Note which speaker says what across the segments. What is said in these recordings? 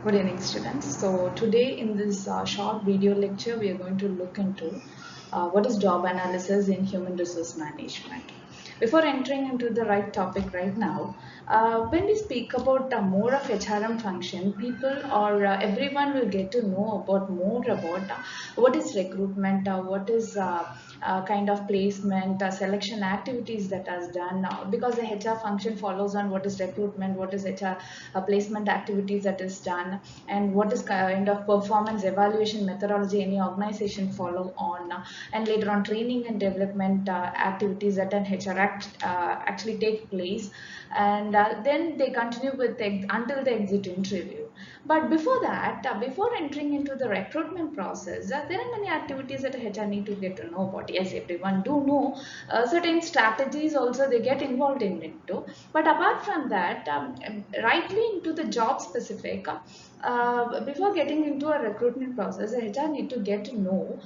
Speaker 1: Good evening, students. So today in this short video lecture, we are going to look into what is job analysis in human resource management. Before entering into the right topic right now, when we speak about more of HRM function, people or everyone will get to know about more about what is recruitment, what is kind of placement, selection activities that is done because the HR function follows on what is recruitment, what is HR placement activities that is done, and what is kind of performance evaluation methodology any organization follow on, and later on training and development activities that an HR actually take place, and then they continue with until the exit interview. But before that, before entering into the recruitment process, there are many activities that HR need to get to know about. Yes, everyone do know certain strategies also they get involved in it too. But apart from that, rightly into the job specific, before getting into a recruitment process, HR need to get to know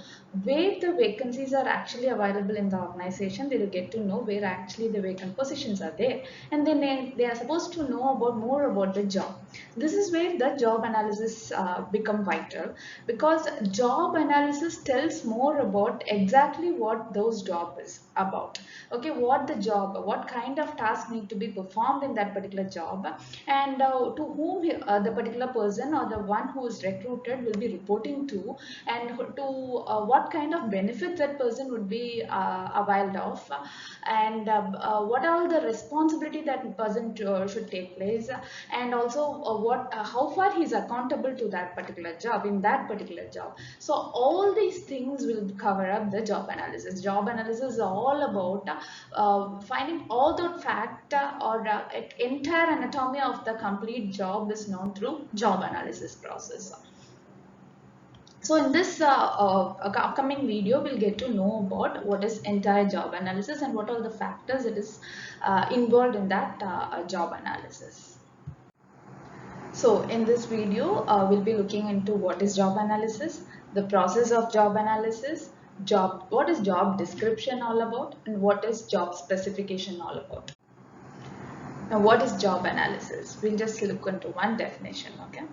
Speaker 1: where the vacancies are actually available in the organization. They will get to know where actually the vacant positions are there, and then they are supposed to know about more about the job. This is where the job analysis become vital, because job analysis tells more about exactly what those job is about. Okay, what the job, what kind of task need to be performed in that particular job, and to whom the particular person or the one who is recruited will be reporting to, and to what kind of benefits that person would be availed of, and what are the responsibility that person should take place, and also how far he's accountable to that particular job in that particular job. So all these things will cover up the job analysis. Job analysis is all about finding all the fact or entire anatomy of the complete job is known through job analysis process. So in this upcoming video, we'll get to know about what is entire job analysis and what are the factors that is involved in that job analysis. So in this video, we'll be looking into what is job analysis, the process of job analysis, what is job description all about, and what is job specification all about. Now, what is job analysis? We'll just look into one definition, okay?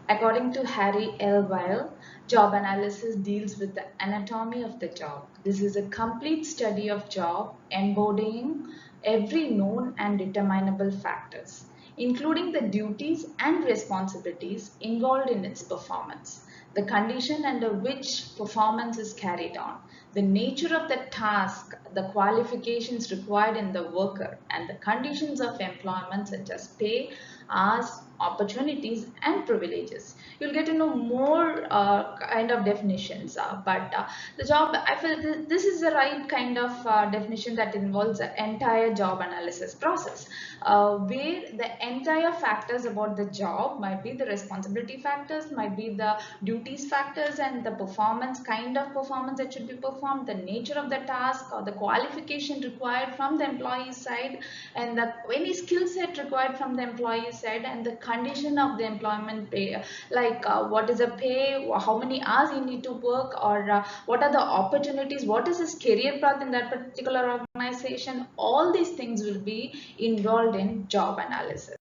Speaker 1: According to Harry L. Weil, job analysis deals with the anatomy of the job. This is a complete study of job, embodying every known and determinable factors, including the duties and responsibilities involved in its performance, the condition under which performance is carried on, the nature of the task, the qualifications required in the worker, and the conditions of employment such as pay, hours, opportunities, and privileges. You'll get to know more kind of definitions, but the job, I feel this is the right kind of definition that involves the entire job analysis process, where the entire factors about the job might be the responsibility factors, might be the duties factors, and the performance, kind of performance that should be performed, the nature of the task or the qualification required from the employee side, and the any skill set required from the employee side, and the condition of the employment pay, like what is the pay, how many hours you need to work, or what are the opportunities, what is his career path in that particular organization. All these things will be involved in job analysis.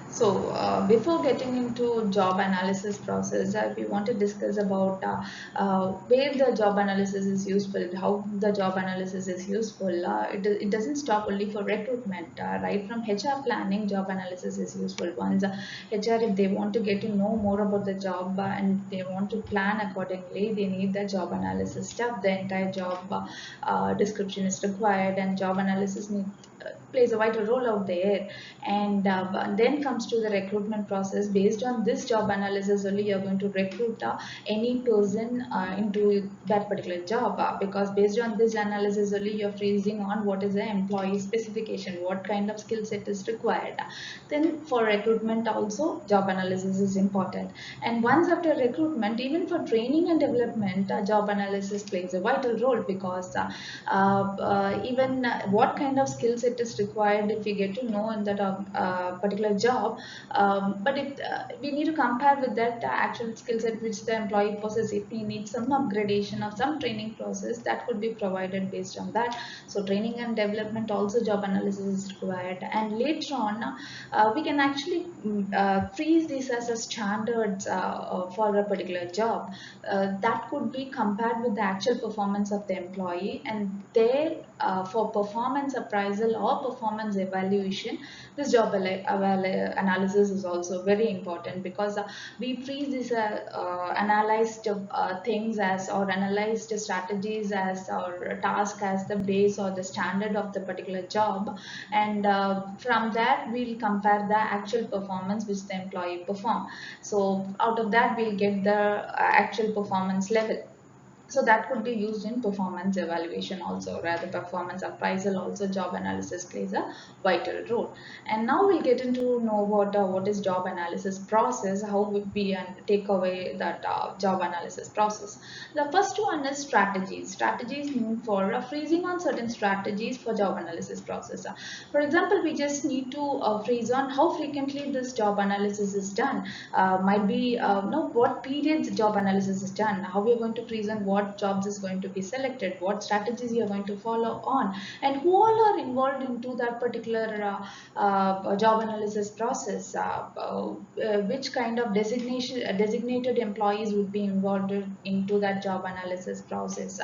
Speaker 1: So before getting into job analysis process, we want to discuss about where the job analysis is useful, how the job analysis is useful. It doesn't stop only for recruitment. Right from HR planning, job analysis is useful. Once HR, if they want to get to know more about the job and they want to plan accordingly, they need the job analysis stuff. The entire job description is required, and job analysis plays a vital role out there. And then comes to the recruitment process. Based on this job analysis only, you're going to recruit any person into that particular job, because based on this analysis only, you're freezing on what is the employee specification, what kind of skill set is required. Then for recruitment also, job analysis is important. And once after recruitment, even for training and development, job analysis plays a vital role, because even what kind of skill set set is required if we get to know in that particular job. But we need to compare with that actual skill set which the employee possesses. If we need some upgradation of some training process, that could be provided based on that. So training and development also job analysis is required, and later on we can actually freeze these as a standards for a particular job. That could be compared with the actual performance of the employee, and there for performance appraisal or performance evaluation, this job analysis is also very important, because we freeze these analyzed things as, or analyzed strategies as, or task as the base or the standard of the particular job, and from that we'll compare the actual performance which the employee perform. So out of that we'll get the actual performance level. So that could be used in performance evaluation also, rather performance appraisal also job analysis plays a vital role. And now we'll get into know what is job analysis process, how would we take away that job analysis process. The first one is strategies. Strategies mean for freezing on certain strategies for job analysis process. For example, we just need to freeze on how frequently this job analysis is done. Might be know what periods job analysis is done, how we are going to freeze on what jobs is going to be selected, what strategies you are going to follow on, and who all are involved into that particular job analysis process. Which kind of designated employees would be involved into that job analysis process,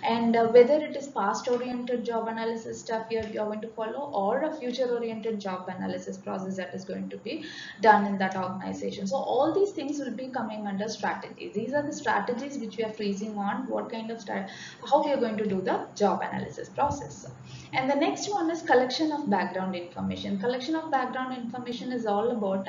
Speaker 1: and whether it is past oriented job analysis stuff you're going to follow, or a future oriented job analysis process that is going to be done in that organization. So all these things will be coming under strategies. These are the strategies which we are freezing on, what kind of how we are going to do the job analysis process. And the next one is collection of background information. Collection of background information is all about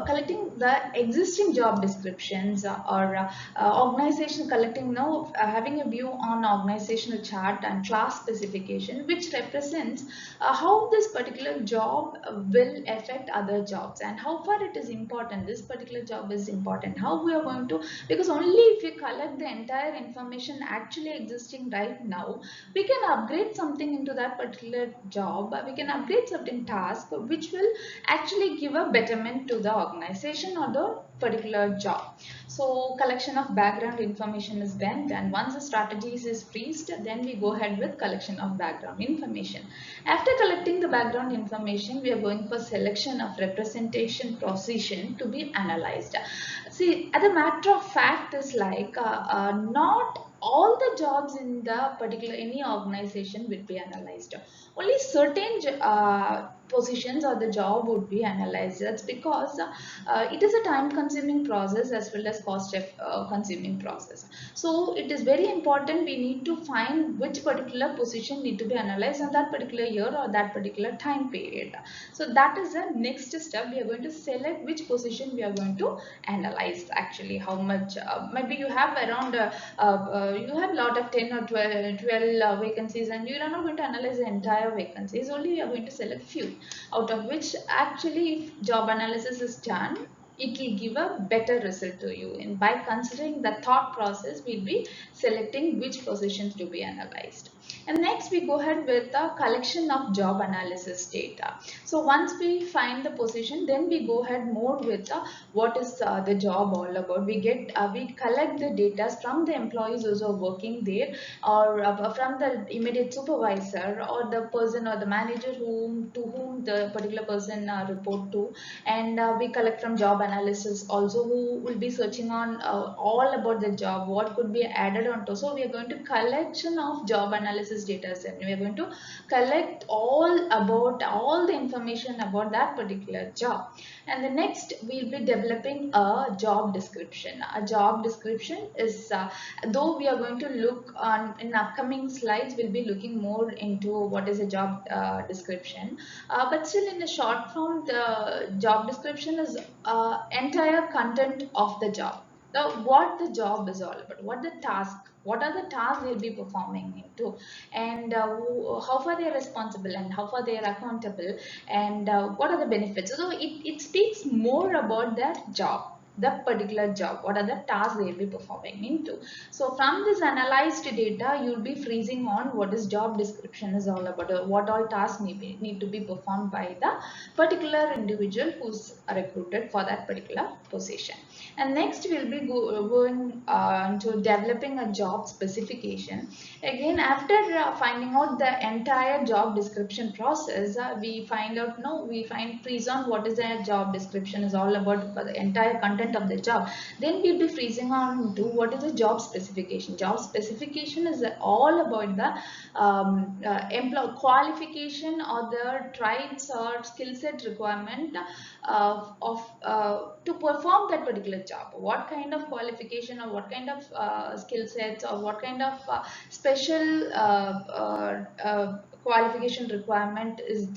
Speaker 1: collecting the existing job descriptions, or organization collecting, having a view on organizational chart and class specification, which represents how this particular job will affect other jobs, and how far it is important, this particular job is important, how we are going to, because only if we collect the entire information actually existing right now, we can upgrade something into that particular job, we can upgrade certain task which will actually give a betterment to the organization or the particular job. So collection of background information is then once the strategies is freezed, then we go ahead with collection of background information. After collecting the background information, we are going for selection of representation position to be analyzed. See, as a matter of fact, is like not all the jobs in the particular any organization will be analyzed. Only certain positions or the job would be analyzed. That's because it is a time consuming process as well as cost consuming process. So it is very important, we need to find which particular position need to be analyzed on that particular year or that particular time period. So that is the next step. We are going to select which position we are going to analyze. Actually, how much maybe you have around you have a lot of 10 or 12 vacancies, and you are not going to analyze the entire vacancies, only you are going to select few, out of which actually if job analysis is done, it will give a better result to you. And by considering the thought process, we'll be selecting which positions to be analyzed. And next we go ahead with the collection of job analysis data. So once we find the position, then we go ahead more with what is the job all about. We collect the data from the employees who are working there, or from the immediate supervisor or the person or the manager to whom the particular person report to, and we collect from job analysis also, who will be searching on all about the job, what could be added on to. So we are going to collection of job analysis data set. We are going to collect all the information about that particular job. And the next we'll be developing a job description. A job description is though we are going to look on in upcoming slides, we'll be looking more into what is a job description, but still in the short form, the job description is entire content of the job. What the job is all about, what the task, what are the tasks they'll be performing into, and how far they are responsible and how far they are accountable, and what are the benefits. So it speaks more about that job. the particular job, what are the tasks they will be performing into. So from this analyzed data, you'll be freezing on what is job description is all about, what all tasks need to be performed by the particular individual who's recruited for that particular position. And next we'll be going into developing a job specification. Again, after finding out the entire job description process, we find out, no, we find freeze on what is the job description is all about for the entire content of the job. Then we'll be freezing on to what is the job specification. Job specification is all about the employee qualification or the traits or skill set requirement to perform that particular job. What kind of qualification or what kind of skill sets or what kind of special qualification requirement is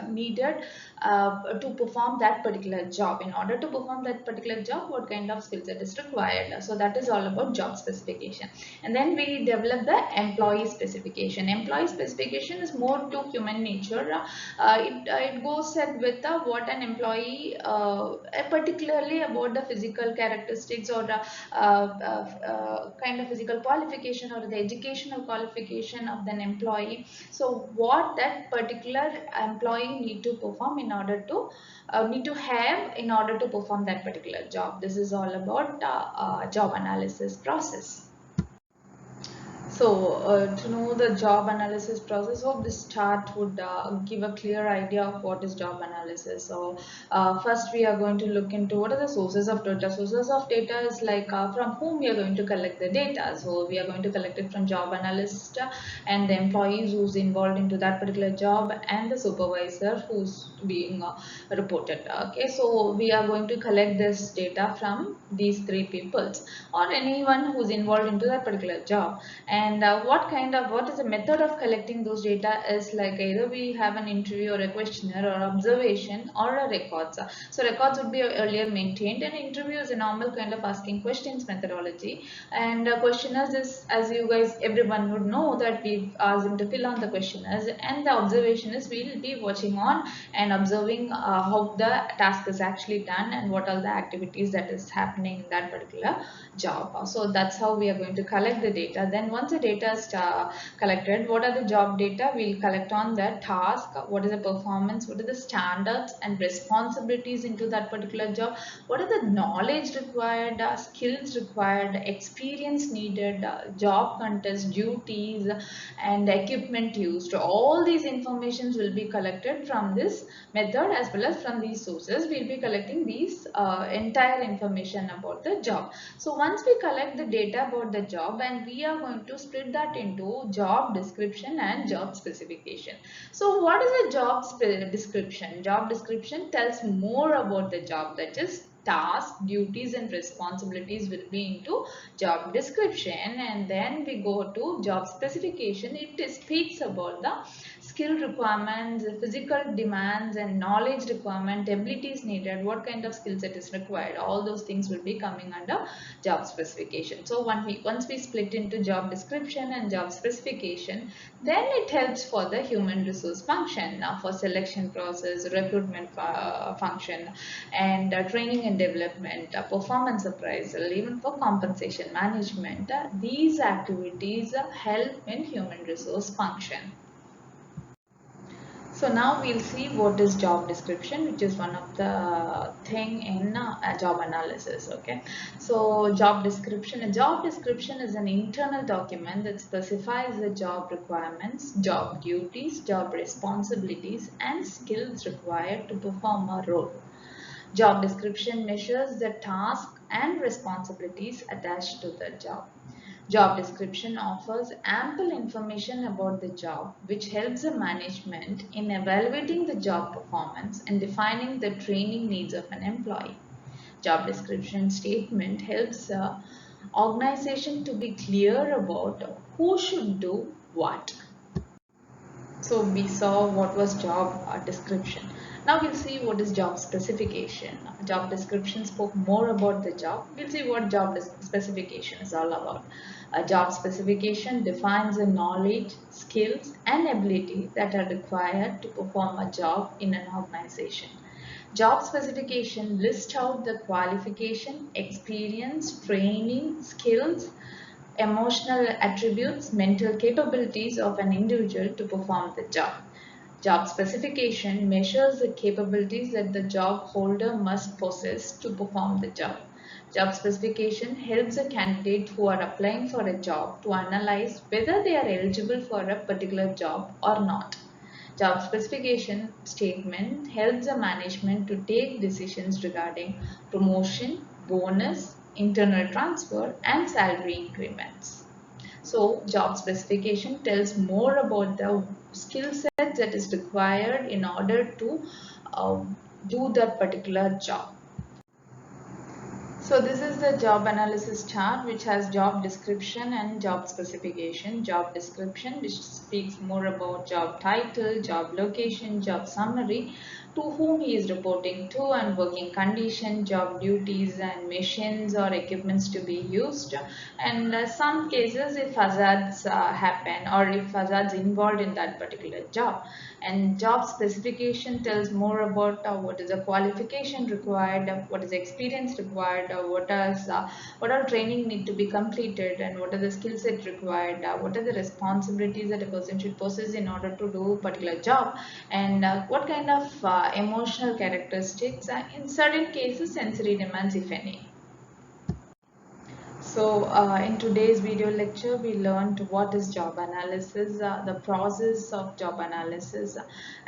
Speaker 1: needed to perform that particular job. In order to perform that particular job, what kind of skill set is required. So that is all about job specification. And then we develop the employee specification. Employee specification is more to human nature. It goes set with what an employee, particularly about the physical characteristics or kind of physical qualification or the educational qualification of an employee. So what that particular employee need to perform in order to need to have in order to perform that particular job. This is all about job analysis process. So, to know the job analysis process, hope this chart would give a clear idea of what is job analysis. So, first we are going to look into what are the sources of data. Sources of data is like from whom we are going to collect the data. So, we are going to collect it from job analyst and the employees who's involved into that particular job and the supervisor who's being reported. Okay, so we are going to collect this data from these three peoples or anyone who's involved into that particular job. And what is the method of collecting those data is like either we have an interview or a questionnaire or observation or a records. So records would be earlier maintained, and interview is a normal kind of asking questions methodology, and questionnaires is, as you guys everyone would know, that we've asked them to fill on the questionnaires, and the observation is we'll be watching on and observing how the task is actually done and what are the activities that is happening in that particular job. So that's how we are going to collect the data. Then once the data is collected, what are the job data? We'll collect on the task, what is the performance, what are the standards and responsibilities into that particular job, what are the knowledge required, skills required, experience needed, job contest, duties and equipment used. All these informations will be collected from this method as well as from these sources. We'll be collecting these entire information about the job. So once we collect the data about the job, and we are going to split that into job description and job specification. So what is a job description? Job description tells more about the job, that is tasks, duties and responsibilities will be into job description. And then we go to job specification. It speaks about the skill requirements, physical demands and knowledge requirement, abilities needed, what kind of skill set is required. All those things will be coming under job specification. So once we split into job description and job specification, then it helps for the human resource function, for selection process, recruitment function, and training and development, performance appraisal, even for compensation management. These activities help in human resource function. So now we'll see what is job description, which is one of the thing in job analysis. Okay, so job description. A job description is an internal document that specifies the job requirements, job duties, job responsibilities, and skills required to perform a role. Job description measures the task and responsibilities attached to the job. Job description offers ample information about the job, which helps the management in evaluating the job performance and defining the training needs of an employee. Job description statement helps the organization to be clear about who should do what. So we saw what was job description. Now we'll see what is job specification. Job description spoke more about the job. We'll see what job specification is all about. A job specification defines the knowledge, skills and ability that are required to perform a job in an organization. Job specification lists out the qualification, experience, training, skills, emotional attributes, mental capabilities of an individual to perform the job. Job specification measures the capabilities that the job holder must possess to perform the job. Job specification helps a candidate who are applying for a job to analyze whether they are eligible for a particular job or not. Job specification statement helps the management to take decisions regarding promotion, bonus, internal transfer, and salary increments. So, job specification tells more about the skill set that is required in order to uh, do that particular job. So this is the job analysis chart which has job description and job specification. Job description which speaks more about job title, job location, job summary, to whom he is reporting to and working condition, job duties and machines or equipments to be used. And some cases if hazards happen or if hazards involved in that particular job. And job specification tells more about what is the qualification required, what is the experience required, what are training need to be completed, and what are the skill set required, what are the responsibilities that a person should possess in order to do a particular job, and what kind of emotional characteristics, in certain cases sensory demands if any. So, in today's video lecture, we learned what is job analysis, the process of job analysis,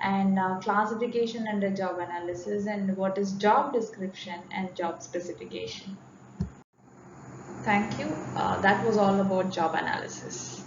Speaker 1: and classification under job analysis, and what is job description and job specification. Thank you. That was all about job analysis.